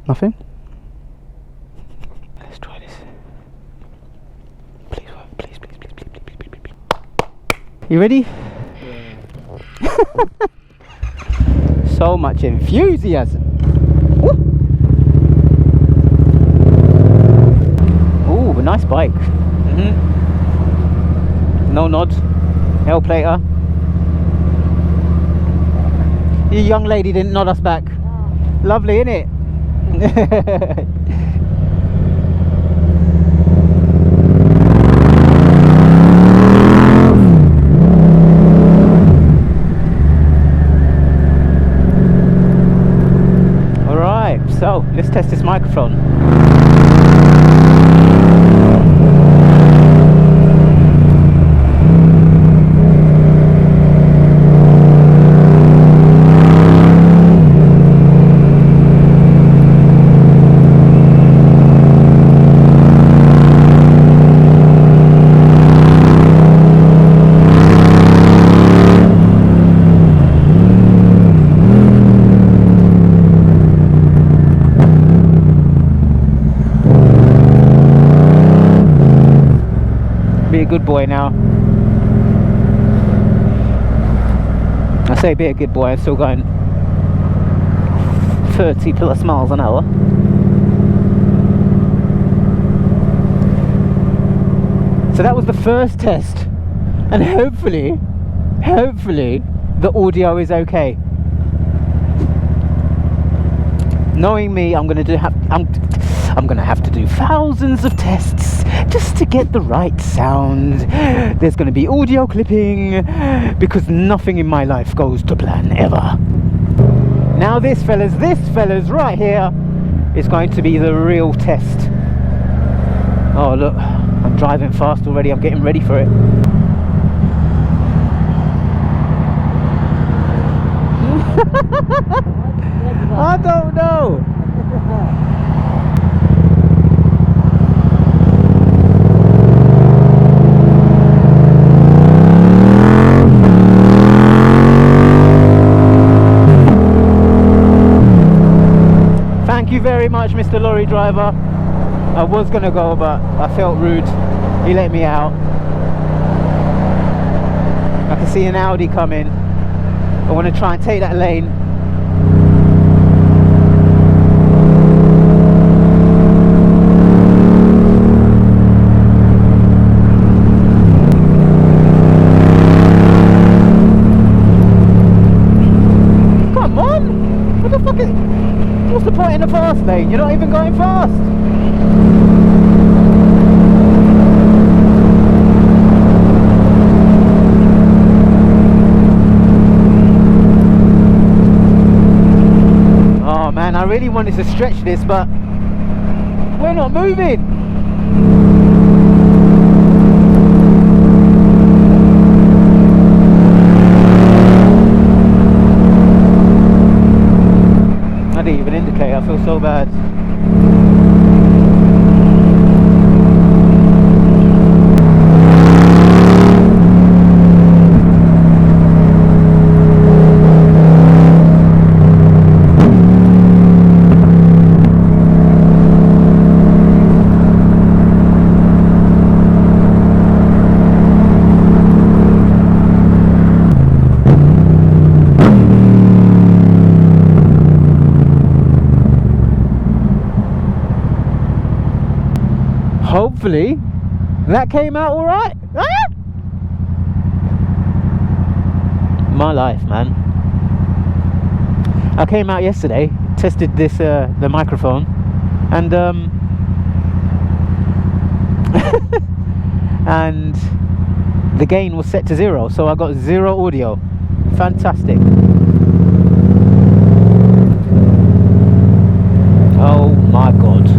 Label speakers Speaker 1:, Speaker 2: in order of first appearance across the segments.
Speaker 1: Nothing? Let's try this. Please work. Please. You ready? Yeah. So much enthusiasm. Ooh, a nice bike. No nod. L plater. The young lady didn't nod us back. Lovely, innit? Alright, so let's test this microphone. Be a good boy now. I say be a good boy, I'm still going 30 plus miles an hour. So that was the first test, and hopefully the audio is okay. Knowing me, I'm gonna have to do thousands of tests just to get the right sound. There's gonna be audio clipping because nothing in my life goes to plan ever. Now this fellas right here is going to be the real test. Oh look, I'm driving fast already, I'm getting ready for it. I don't know. Thank you very much, Mr. Lorry driver. I was gonna go, but I felt rude. He let me out. I can see an Audi coming. I want to try and take that lane. Come on! What the fuck is... What's the point in the fast lane? You're not even going fast. Oh man, I really wanted to stretch this, but we're not moving. I didn't even indicate, I feel so bad. Hopefully that came out all right. Ah! My life, man. I came out yesterday, tested this the microphone, and and the gain was set to 0, so I got 0 audio. Fantastic. Oh my god.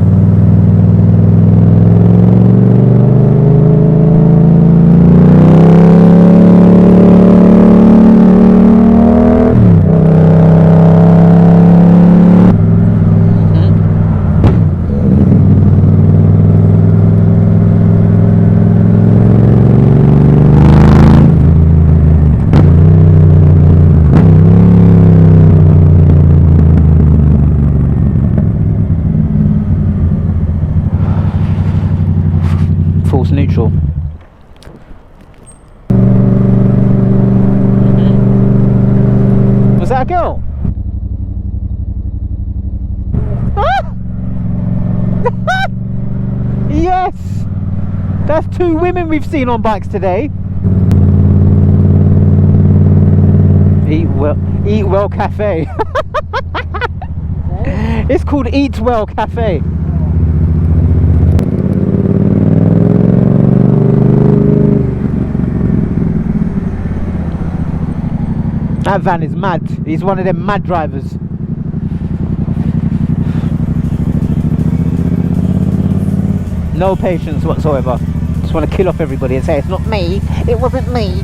Speaker 1: neutral. Was that a girl? Ah! Yes! That's 2 women we've seen on bikes today. Eat Well Cafe. It's called Eat Well Cafe. That van is mad. He's one of them mad drivers. No patience whatsoever. Just want to kill off everybody and say it's not me. It wasn't me.